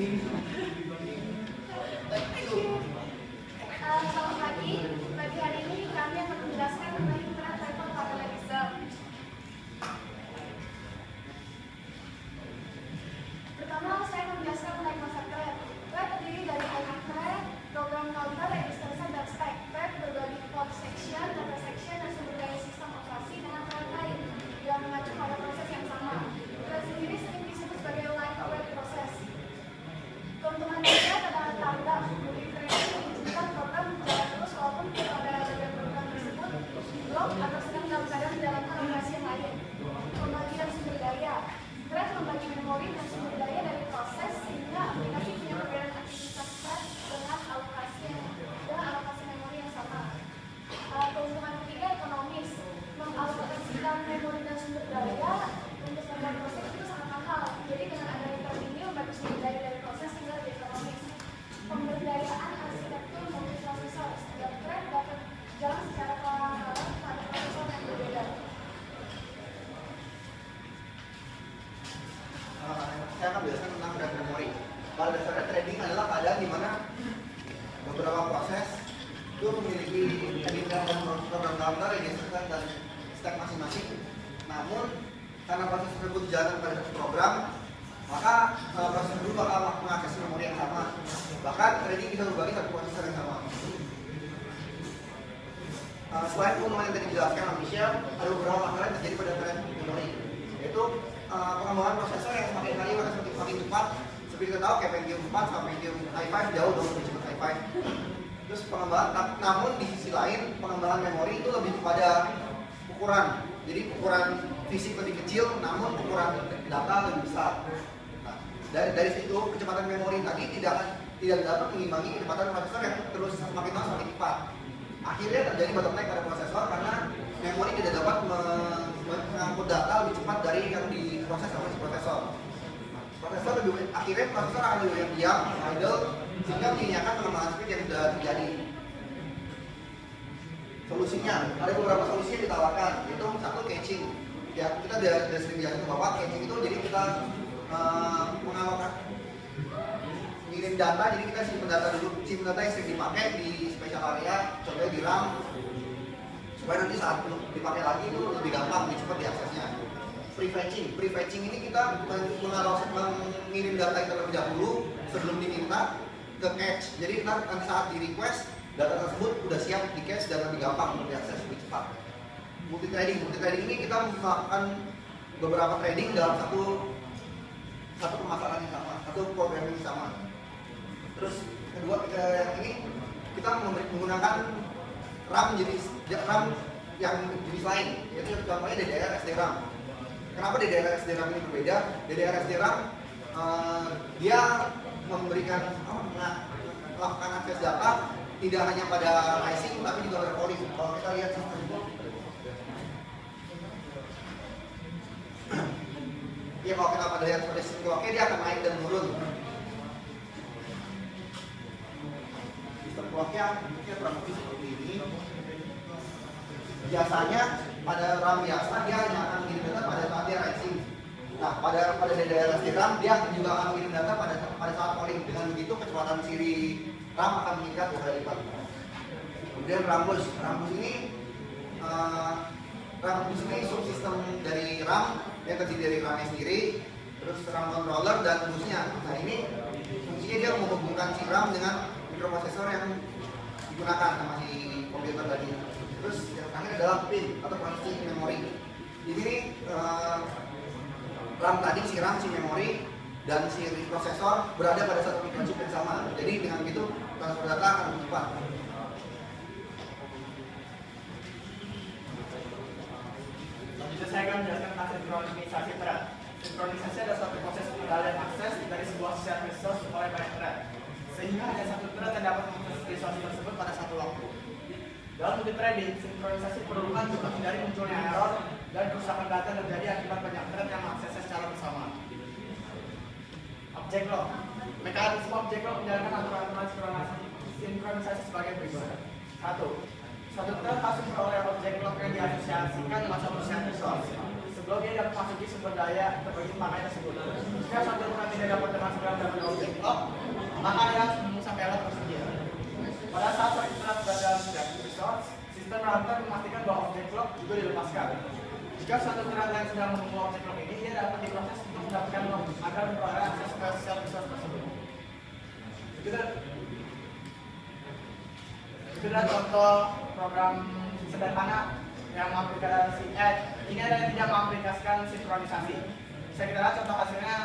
Selamat pagi. Pagi hari ini kami akan menjelaskan mengenai internet level parallelism. Pertama, saya akan menjelaskan mengenai konsep thread. Thread terdiri dari ID thread, program counter, register set, dan stack. Thread berbagi code section, data section, dan sumber daya sistem operasi dengan thread lain yang mengacu pada proses yang sama. Thread sendiri sering disebut sebagai live web proses. Keuntungan thread adalah tanda multi-threading mengizinkan program berjalan terus walaupun pada bagian program tersebut blok atau sedang dalam keadaan menjalankan operasi yang lain. Pembagian sumber daya. Thread membagi memori dan sumber daya dari proses sehingga aplikasi punya perbedaan aktivitas thread dengan alokasi memori yang sama. Keuntungan ketiga ekonomis. Mengalokasikan memori dan sumber daya untuk membuat proses itu sangat mahal. Jadi dengan adanya thread ini membagi sumber daya dari proses sehingga lebih ekonomis. Pemberdayaan arsitektur multiprosesor. Setiap thread dapat jalan secara paralel pada prosesor yang berbeda. Saya akan menjelaskan tentang thread memory. Pada dasarnya threading adalah keadaan di mana beberapa proses itu memiliki editor dan program counter, register set, dan stack masing-masing. Namun karena proses tersebut dijalankan pada satu program, maka proses tersebut bakal mengakses memori yang sama. Bahkan threading bisa berbagi satu prosesor yang sama. Selain keuntungan yang tadi dijelaskan manusia, ada beberapa masalah yang terjadi pada thread memory, yaitu pengembangan prosesor yang semakin hari semakin cepat. Seperti kita tahu kayak Pentium 4 sama Pentium i5 jauh lebih cepat i5. Terus pengembangan, namun di sisi lain pengembangan memori itu lebih kepada ukuran. Jadi ukuran fisik lebih kecil, namun ukuran data lebih besar. Nah, dari situ kecepatan memori tadi tidak dapat mengimbangi kecepatan prosesor yang terus semakin lama semakin cepat. Akhirnya terjadi bottleneck pada prosesor karena memori tidak dapat mengangkut data lebih cepat dari yang diproses oleh prosesor. Akhirnya prosesor akan lebih diam, idle, sehingga menyanyiakan pengembangan speed yang sudah terjadi. Solusinya, ada beberapa solusi yang ditawarkan, yaitu satu caching. Ya, kita sudah sering jelasin bahwa caching itu jadi kita mengalokkan ngirim data, jadi kita simpan data dulu, simpan data yang sering dipakai di special area, contohnya di RAM, supaya nanti saat dipakai lagi itu lebih gampang, lebih cepat diaksesnya. Prefetching ini kita mengirim data yang terlebih dahulu sebelum diminta ke cache. Jadi nanti saat di request data tersebut sudah siap di cache dan lebih gampang untuk diakses lebih cepat. Multithreading ini kita melakukan beberapa threading dalam satu permasalahan yang sama, satu program yang sama. Terus kedua ini kita menggunakan RAM yang jenis lain, yaitu contohnya DDR SDRAM. Kenapa DDR SDRAM ini berbeda? DDR SDRAM dia memberikan melakukan akses data tidak hanya pada rising tapi juga pada falling. Kalau kita lihat sistem ya, kalau kita pada lihat seperti sistem clock, dia akan naik dan turun. Sistem clocknya bentuknya kurang lebih seperti ini. Biasanya pada RAM biasa dia hanya akan mengirim data pada saat dia rising. Nah, pada DDR SDRAM dia juga akan mengirim data pada saat falling. Dengan begitu kecepatan siri RAM akan meningkat 2 kali lipat. Kemudian Rambus ini subsistem dari RAM yang terdiri dari RAM-nya sendiri, terus RAM controller dan busnya. Nah, ini fungsinya dia menghubungkan si RAM dengan mikroprosesor yang digunakan sama si komputer tadi. Terus yang terakhir adalah pin atau proxy memory. Di sini RAM tadi, si RAM, si memori, dan si prosesor berada pada satu mikrochip yang sama. Jadi dengan begitu transfer data akan lebih cepat. Selanjutnya saya akan menjelaskan tentang sinkronisasi thread. Sinkronisasi adalah suatu proses pengendalian akses dari sebuah shared resource oleh banyak thread, sehingga hanya satu thread yang dapat mengakses resource tersebut pada satu waktu. Dalam multithreading, sinkronisasi diperlukan untuk menghindari munculnya error dan kerusakan data yang terjadi akibat banyak thread yang mengaksesnya secara bersama. Object lock. Mekanisme object lock menjalankan aturan-aturan sinkronisasi sebagai berikut. 1. Satu thread harus memperoleh object lock yang diasosiasikan dengan suatu shared resource sebelum dia dapat masuki sumber daya terbagi pakai tersebut. Jika suatu thread tidak dapat dengan segera mendapatkan object lock, Jika suatu thread yang sedang menunggu objek lock ini, dia dapat diproses untuk mendapatkan lock agar memperoleh akses ke sel resource tersebut. Itu adalah contoh program sederhana yang mengaplikasi ini adalah yang tidak mengaplikasikan sinkronisasi. Bisa kita lihat contoh hasilnya.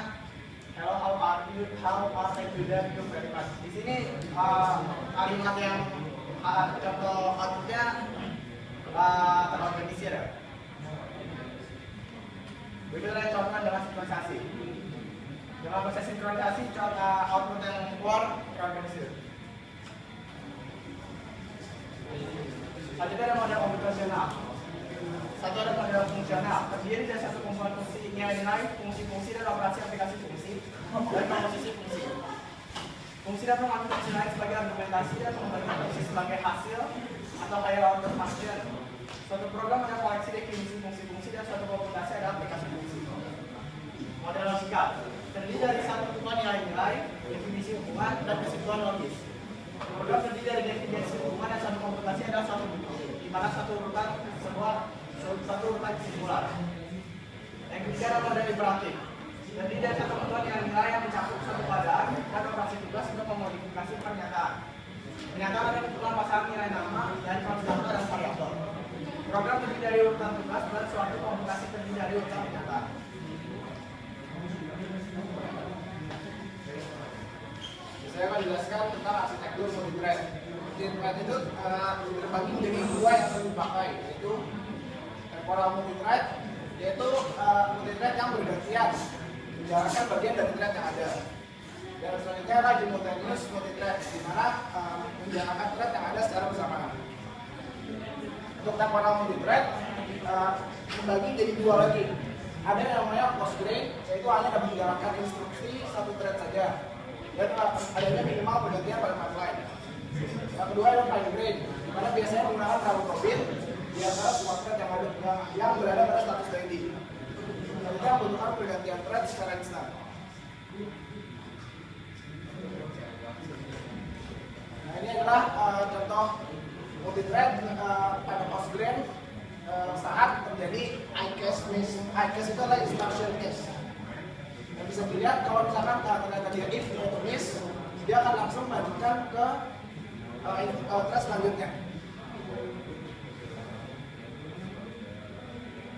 Hello, how are you today? Very much. Di sini kalimat yang contoh outputnya terorganisir. Begitu adalah contoh dengan sinkronisasi. Dengan proses sinkronisasi, output yang keluar terorganisir. Selanjutnya ada model komputasional. Satu ada model fungsional, terdiri dari satu kumpulan fungsi nilai-nilai, fungsi-fungsi dan operasi aplikasi fungsi dan komposisi fungsi. Fungsi dapat mengambil fungsi lain sebagai argumentasi dan mengembalikan fungsi sebagai hasil atau higher order function. Suatu program ada koleksi definisi fungsi-fungsi dan suatu komputasi ada aplikasi fungsi. Model logical terdiri dari satu kumpulan nilai-nilai, definisi hubungan dan kesimpulan logis. Program terdiri dari definisi hubungan dan satu komputasi adalah suatu buku, di mana satu urutan kesimpulan. Yang ketiga adalah model imperatif. Terdiri dari satu kumpulan nilai yang mencakup satu keadaan dan operasi tugas untuk memodifikasi pernyataan. Pernyataan adalah kumpulan pasangan nilai nama dan konstanta dan variabel. Program terdiri dari urutan tugas dan suatu komputasi terdiri dari urutan pernyataan. Saya akan jelaskan tentang arsitektur multithread. Multithread itu terbagi menjadi dua yang sering dipakai, yaitu temporal multithread, yaitu multithread yang bergantian menjalankan bagian dari thread yang ada. Dan selanjutnya adalah simultaneous multithread, di mana menjalankan thread yang ada secara bersamaan. Untuk temporal multithread terbagi menjadi dua lagi. Ada yang namanya postgrain, yaitu hanya dapat menjalankan instruksi satu thread saja. Dan adanya minimal pergantian pada pipeline. Yang kedua adalah fine grain, di mana biasanya menggunakan rambut robin di antara semua thread yang berada pada status ready. Selanjutnya membutuhkan pergantian thread secara instan. Nah, ini adalah contoh multithread pada postgrain saat terjadi I-case miss. I-case itu adalah instruction case. Yang bisa dilihat kalau misalkan ternyata dia if atau miss, dia akan langsung melanjutkan ke thread selanjutnya.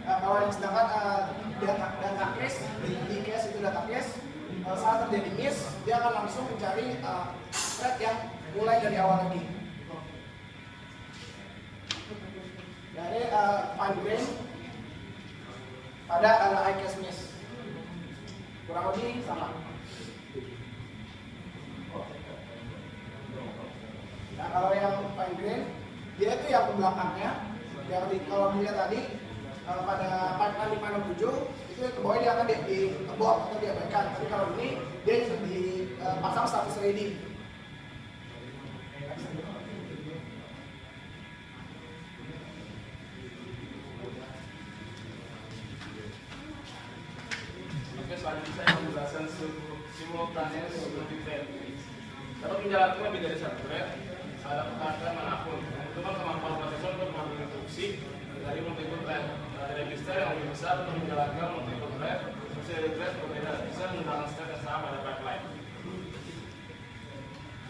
Kalau yang sedangkan data case, di case itu data case, saat terjadi miss, dia akan langsung mencari thread yang mulai dari awal lagi. Dari fine grain pada I-case miss. Kurang lebih sama. Nah, kalau yang fine grain, dia itu yang ke belakangnya. Kalau dilihat tadi pada pipeline 567 itu ke bawah dia akan di-abort atau diabaikan. Tapi kalau ini dia dipasang status ready. Selanjutnya saya menjelaskan simultaneous multithread. Dapat menjalankan lebih dari satu thread pada perangkat manapun. Membutuhkan kemampuan prosesor untuk mengambil instruksi dari multiple thread. Ada register yang lebih besar untuk menjalankan multiple thread. Fungsi dari thread berbeda, bisa menggunakan step yang sama pada pipeline.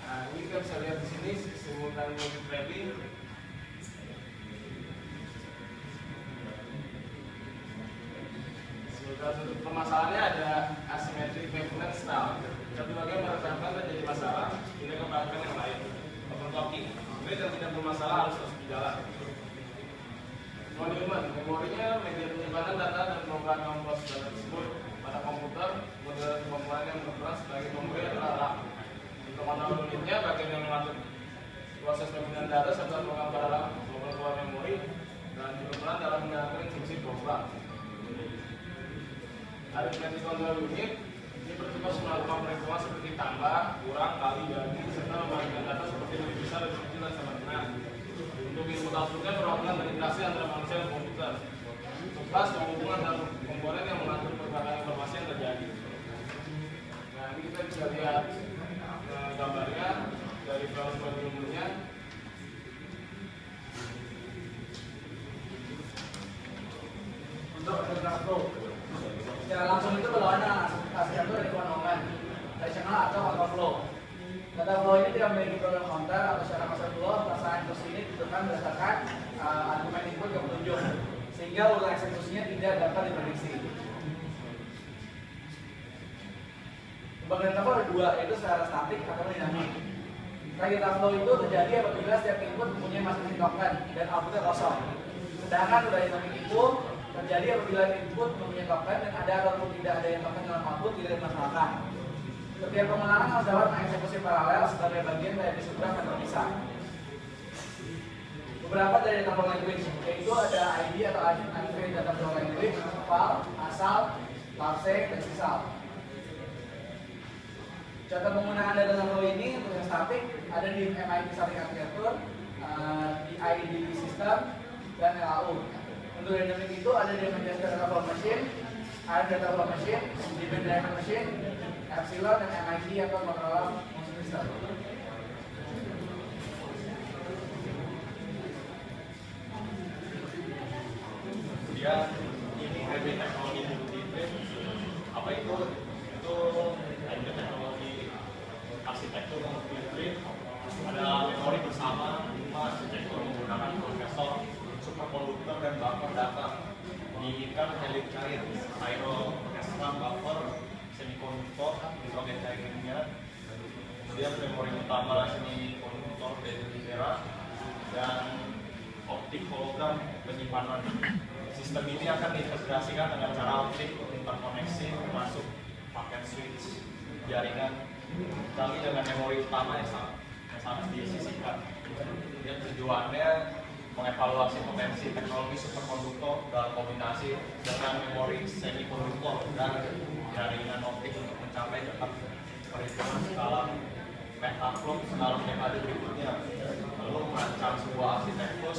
Nah, ini kita bisa lihat di sini simultaneous multithreading. Permasalahannya ada asymmetric maintenance style. Satu bagian merekam terjadi masalah, ini kembalikan yang lain. Overclocking. Ini yang tidak bermasalah harus terus berjalan. Monument, memorinya media penyimpanan data dan pengumpulan kompos data tersebut. Pada komputer, model komponen yang berperan sebagai memori adalah RAM. Untuk manual unitnya, bagian yang mengatur proses pemindahan data serta program pada RAM, maupun keluar memori, dan berperan dalam menjalankan instruksi program. Arithmetic control unit ini bertugas melakukan perhitungan seperti tambah, kurang, kali, bagi, serta membagikan data seperti lebih besar, lebih kecil, dan sama dengan. Untuk input outputnya perwakilan dari interaksi antara manusia dan komputer. Tugas menghubungkan antara komponen yang mengatur pergerakan informasi yang terjadi. Nah, ini kita bisa lihat gambarnya dari file sebagai umumnya. Untuk memiliki program counter atau secara konseptual pelaksanaan instruksi ini ditentukan berdasarkan argumen input yang petunjuk, sehingga ulang eksekusinya tidak dapat diprediksi. Pembagian data flow ada dua, yaitu secara statik atau dinamik. Data flow itu terjadi apabila setiap input mempunyai masing-masing token dan outputnya kosong. Sedangkan udah dinamik itu terjadi apabila input mempunyai token dan ada ataupun tidak ada yang token dalam output tidak dimasalahkan. Setiap kemenangan harus dapat mengeksekusi paralel sebagai bagian dari disebutkan dan terpisah. Beberapa dari data flow language, yaitu ada ID atau Undefined Data Flow Language, file, asal, large, dan sisal. Contoh penggunaan data flow ini untuk yang statik ada di MIT Static Architecture, di ID System, dan LAU. Untuk dynamic itu ada di Manchester Data Flow Machine, ada Data Flow Machine, di Driver Machine, Epsilon, dan MIT atau Motorola Motion System. Kemudian ini hybrid teknologi multi-trade. Apa itu? Itu hybrid teknologi arsitektur multi-trade. Ada memori bersama, arsitektur menggunakan prosesor, superkonduktor, dan buffer data. Menginginkan elit cair, aero, SRAM, buffer, semikonduktor, hidrogen cairnya. Kemudian memori utama semikonduktor dan optik hologram penyimpanan. Sistem ini akan diintegrasikan dengan cara optik interkoneksi termasuk paket switch jaringan kali dengan memori utama yang sangat disisihkan. Kemudian tujuannya mengevaluasi potensi teknologi superkonduktor dalam kombinasi dengan memori semikonduktor dan jaringan optik untuk mencapai tetap perhitungan skala petaflop dalam metode berikutnya. Lalu merancang sebuah arsitektur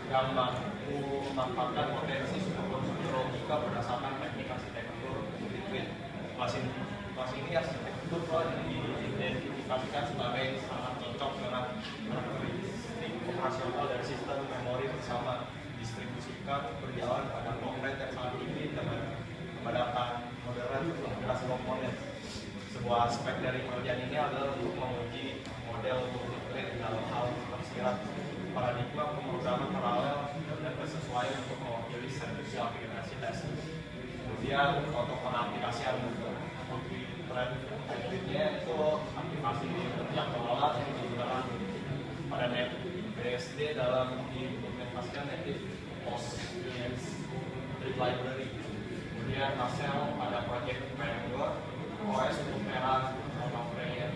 yang mampu memanfaatkan potensi superkonduktor logika berdasarkan teknik arsitektur multi-trade. Kelas ini arsitektur diidentifikasikan sebagai sangat cocok dengan karakteristik operasional dari sistem memori bersama distribusikan berjalan pada konkret yang sangat tinggi dengan kepadatan modern integrasi komponen. Sebuah aspek dari pengerjaan ini adalah untuk menguji model multi-trade dalam hal tersirat paradigma pemrograman paralel dan bersesuaian untuk mewakili servis aplikasi tes. Kemudian untuk pengaplikasian multi-thread hybridnya itu aplikasi yang menolak yang digunakan pada net BSD dalam diimplementasikan native PostGIS library. Kemudian Haskell pada project Framework OS untuk era contemporary